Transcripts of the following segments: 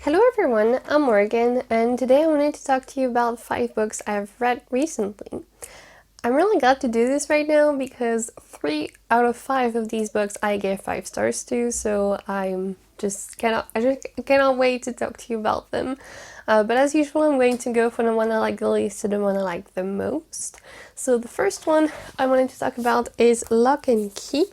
Hello everyone, I'm Morgan, and today I wanted to talk to you about 5 books I've read recently. I'm really glad to do this right now because 3 out of 5 of these books I gave 5 stars to, so I just cannot wait to talk to you about them. But as usual, I'm going to go from the one I like the least to the one I like the most. So the first one I wanted to talk about is Lock and Key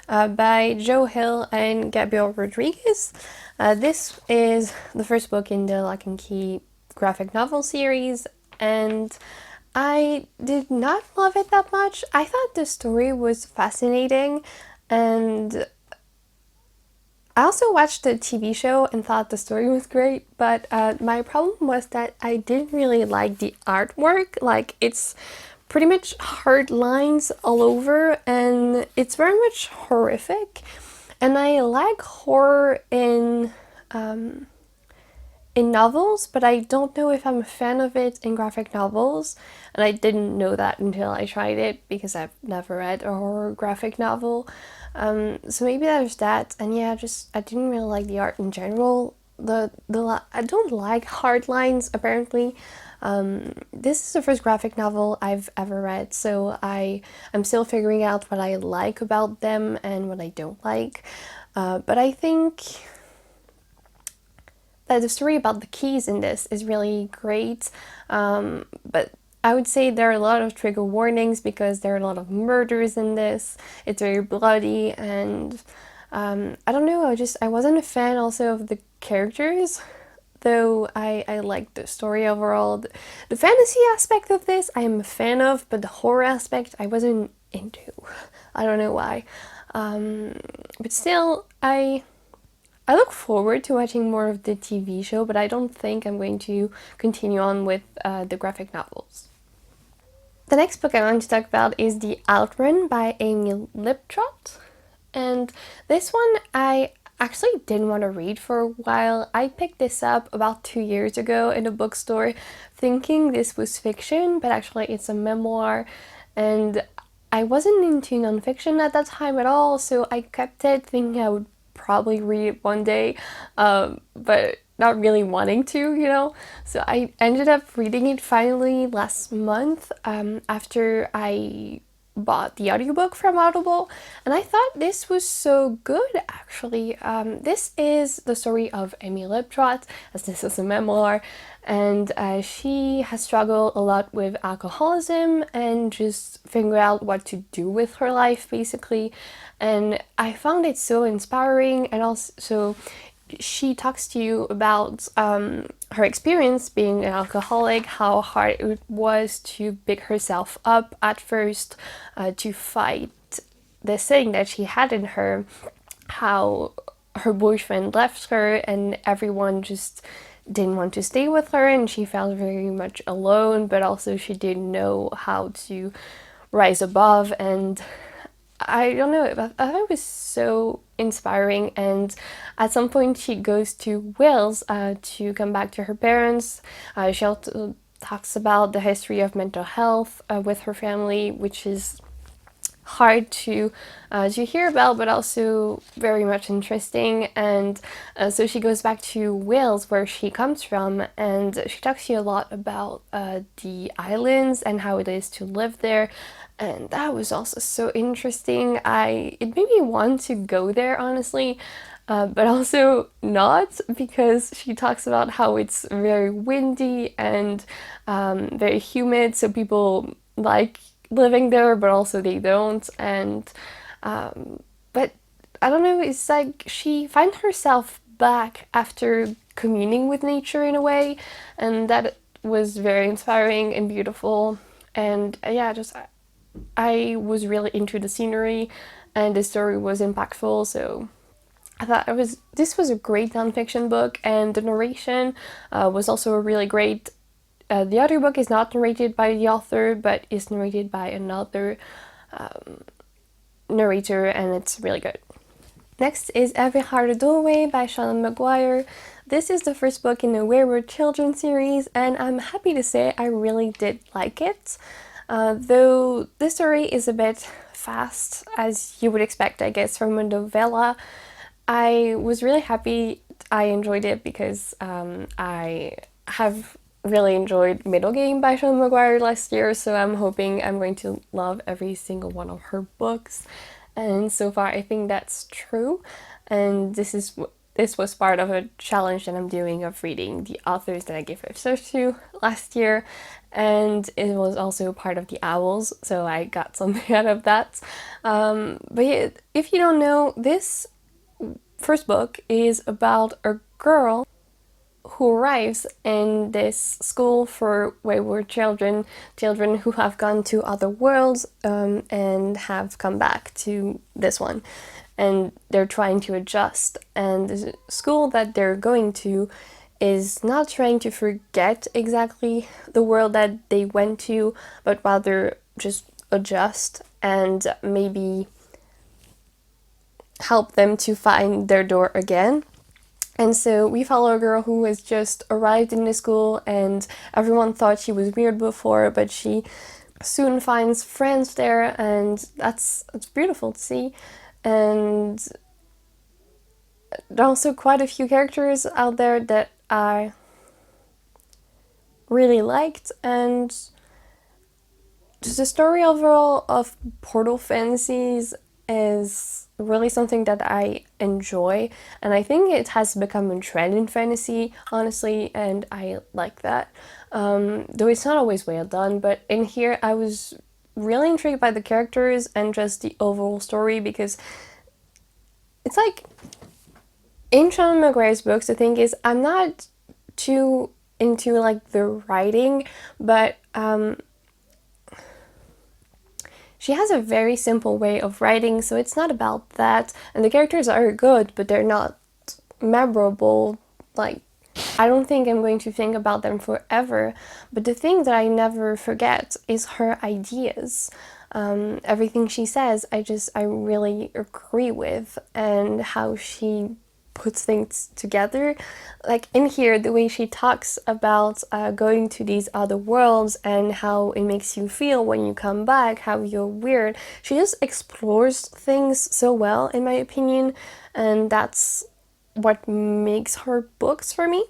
by Joe Hill and Gabriel Rodriguez. This is the first book in the Lock and Key graphic novel series, and I did not love it that much. I thought the story was fascinating, and I also watched the TV show and thought the story was great, but my problem was that I didn't really like the artwork. Like, it's pretty much hard lines all over, and it's very much horrific. And I like horror in novels, but I don't know if I'm a fan of it in graphic novels. And I didn't know that until I tried it because I've never read a horror graphic novel. So maybe there's that. And yeah, just I didn't really like the art in general. I don't like hard lines apparently. This is the first graphic novel I've ever read, so I'm still figuring out what I like about them and what I don't like. But I think that the story about the keys in this is really great. But I would say there are a lot of trigger warnings because there are a lot of murders in this. It's very bloody, and I don't know, I wasn't a fan also of the characters, though I liked the story overall. The fantasy aspect of this I am a fan of, but the horror aspect I wasn't into. I don't know why. But still, I look forward to watching more of the TV show, but I don't think I'm going to continue on with the graphic novels. The next book I want to talk about is The Outrun by Amy Liptrot. And this one I actually didn't want to read for a while. I picked this up about 2 years ago in a bookstore thinking this was fiction, but actually it's a memoir, and I wasn't into nonfiction at that time at all, so I kept it thinking I would probably read it one day, but not really wanting to. So I ended up reading it finally last month, after I bought the audiobook from Audible, and I thought this was so good actually. This is the story of Amy Liptrot, as this is a memoir, and she has struggled a lot with alcoholism and just figure out what to do with her life basically. And I found it so inspiring, and also she talks to you about her experience being an alcoholic, how hard it was to pick herself up at first, to fight this thing that she had in her, how her boyfriend left her and everyone just didn't want to stay with her, and she felt very much alone, but also she didn't know how to rise above. And I don't know, I thought it was so inspiring, and at some point she goes to Wales to come back to her parents. She also talks about the history of mental health with her family, which is hard to hear about, but also very much interesting. And so she goes back to Wales, where she comes from, and she talks to you a lot about the islands and how it is to live there. And that was also so interesting. It made me want to go there, honestly, but also not, because she talks about how it's very windy and very humid, so people like living there, but also they don't. And but I don't know, it's like she finds herself back after communing with nature in a way, and that was very inspiring and beautiful. And yeah, just I was really into the scenery, and the story was impactful, so I thought this was a great nonfiction book, and the narration was also really great. The other book is not narrated by the author, but is narrated by another narrator, and it's really good. Next is Every Heart a Doorway by Seanan McGuire. This is the first book in the Wayward children's series, and I'm happy to say I really did like it. Though the story is a bit fast, as you would expect, I guess, from a novella, I was really happy I enjoyed it because I have really enjoyed Middle Game by Sean McGuire last year, so I'm hoping I'm going to love every single one of her books. And so far, I think that's true. And this was part of a challenge that I'm doing of reading the authors that I gave 5 stars to last year, and it was also part of the Owls, so I got something out of that. But yeah, if you don't know, this first book is about a girl who arrives in this school for wayward children, children who have gone to other worlds and have come back to this one. And they're trying to adjust. And the school that they're going to is not trying to forget exactly the world that they went to, but rather just adjust and maybe help them to find their door again. And so we follow a girl who has just arrived in the school, and everyone thought she was weird before, but she soon finds friends there, and it's beautiful to see. And there are also quite a few characters out there that I really liked, and just the story overall of portal fantasies is really something that I enjoy, and I think it has become a trend in fantasy, honestly, and I like that. Though it's not always well done, but in here I was really intrigued by the characters and just the overall story, because it's like in Seanan McGuire's books, the thing is I'm not too into like the writing, but she has a very simple way of writing, so it's not about that. And the characters are good, but they're not memorable. Like, I don't think I'm going to think about them forever. But the thing that I never forget is her ideas. Everything she says, I really agree with, and how she puts things together. Like in here, the way she talks about going to these other worlds and how it makes you feel when you come back, how you're weird. She just explores things so well, in my opinion, and that's what makes her books for me.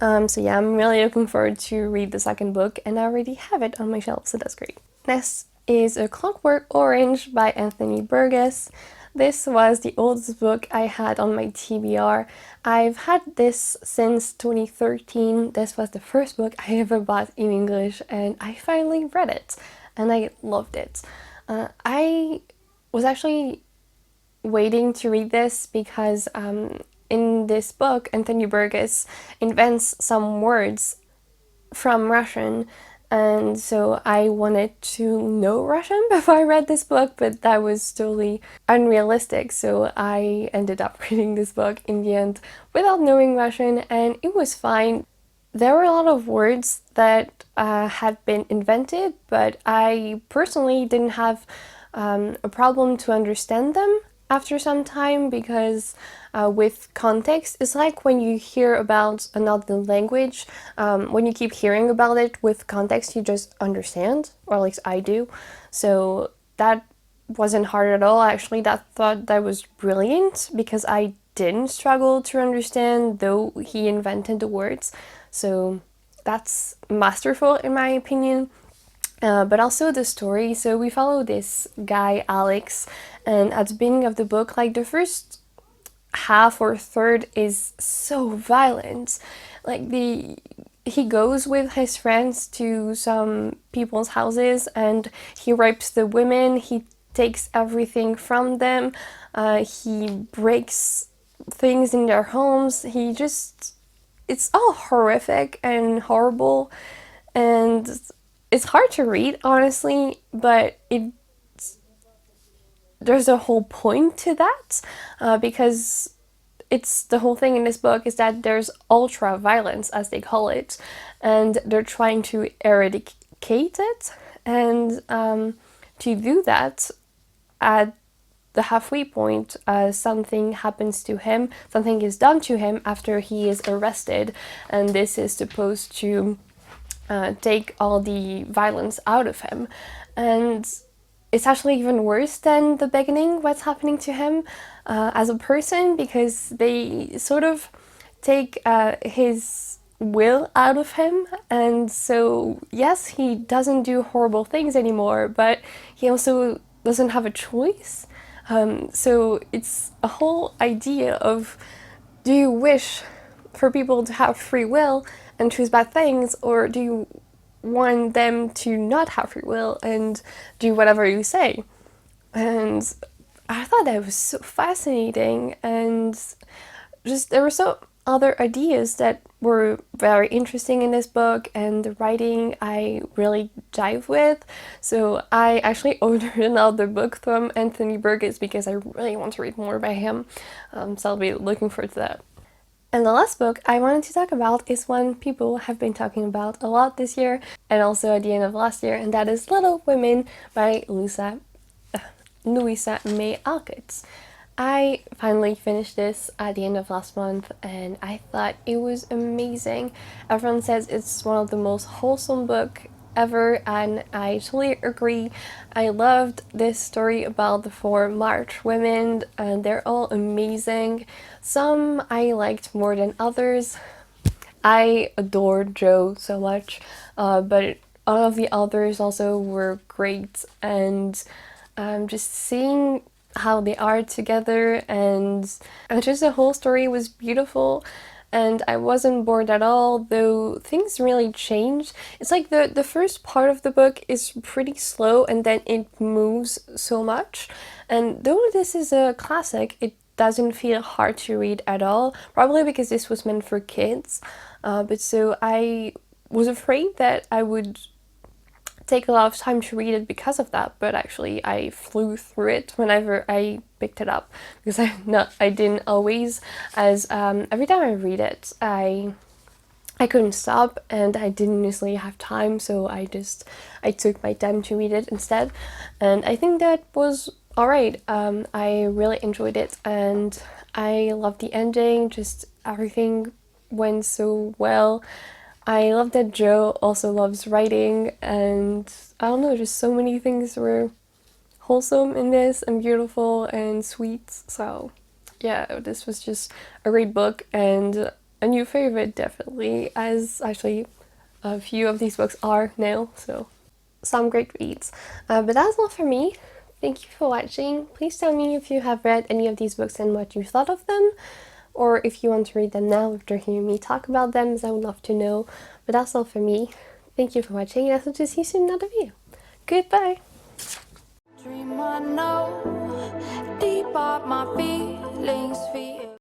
So yeah, I'm really looking forward to read the second book, and I already have it on my shelf, so that's great. Next is A Clockwork Orange by Anthony Burgess. This was the oldest book I had on my TBR. I've had this since 2013. This was the first book I ever bought in English, and I finally read it, and I loved it. I was actually waiting to read this because in this book, Anthony Burgess invents some words from Russian, and so I wanted to know Russian before I read this book, but that was totally unrealistic, so I ended up reading this book in the end without knowing Russian, and it was fine. There were a lot of words that had been invented, but I personally didn't have a problem to understand them after some time, because with context, it's like when you hear about another language, when you keep hearing about it with context, you just understand, or at least I do. So that wasn't hard at all. Actually, that was brilliant, because I didn't struggle to understand, though he invented the words. So that's masterful in my opinion. But also the story. So we follow this guy, Alex, and at the beginning of the book, like the first half or third is so violent. Like he goes with his friends to some people's houses and he rapes the women, he takes everything from them, he breaks things in their homes, it's all horrific and horrible, and it's hard to read, honestly, but there's a whole point to that, because it's the whole thing in this book is that there's ultra violence, as they call it, and they're trying to eradicate it, and to do that, at the halfway point, something happens to him, something is done to him after he is arrested, and this is supposed to take all the violence out of him. And it's actually even worse than the beginning, what's happening to him. as a person, because they sort of take his will out of him, and so yes, he doesn't do horrible things anymore, but he also doesn't have a choice. So it's a whole idea of, do you wish for people to have free will and choose bad things, or do you want them to not have free will and do whatever you say? And I thought that was so fascinating, and just there were so other ideas that were very interesting in this book, and the writing I really jive with. So I actually ordered another book from Anthony Burgess because I really want to read more by him. So I'll be looking forward to that. And the last book I wanted to talk about is one people have been talking about a lot this year, and also at the end of last year, and that is Little Women by Louisa May Alcott. I finally finished this at the end of last month, and I thought it was amazing. Everyone says it's one of the most wholesome books ever, and I totally agree. I loved this story about the 4 March women, and they're all amazing. Some I liked more than others. I adored Jo so much, but all of the others also were great, and just seeing how they are together, and just the whole story was beautiful, and I wasn't bored at all, though things really changed. It's like the first part of the book is pretty slow, and then it moves so much, and though this is a classic, it doesn't feel hard to read at all, probably because this was meant for kids, but so I was afraid that I would take a lot of time to read it because of that, but actually I flew through it whenever I picked it up, because I didn't always, as every time I read it I couldn't stop, and I didn't usually have time, so I took my time to read it instead, and I think that was alright. I really enjoyed it, and I loved the ending, just everything went so well. I love that Jo also loves writing, and I don't know, just so many things were wholesome in this, and beautiful and sweet. So yeah, this was just a great book, and a new favorite definitely, as actually a few of these books are now, so some great reads. But that's all for me. Thank you for watching. Please tell me if you have read any of these books and what you thought of them, or if you want to read them now after hearing me talk about them, as I would love to know. But that's all for me. Thank you for watching, and I hope to see you soon in another video. Goodbye! Dream I know, deep up my feelings feel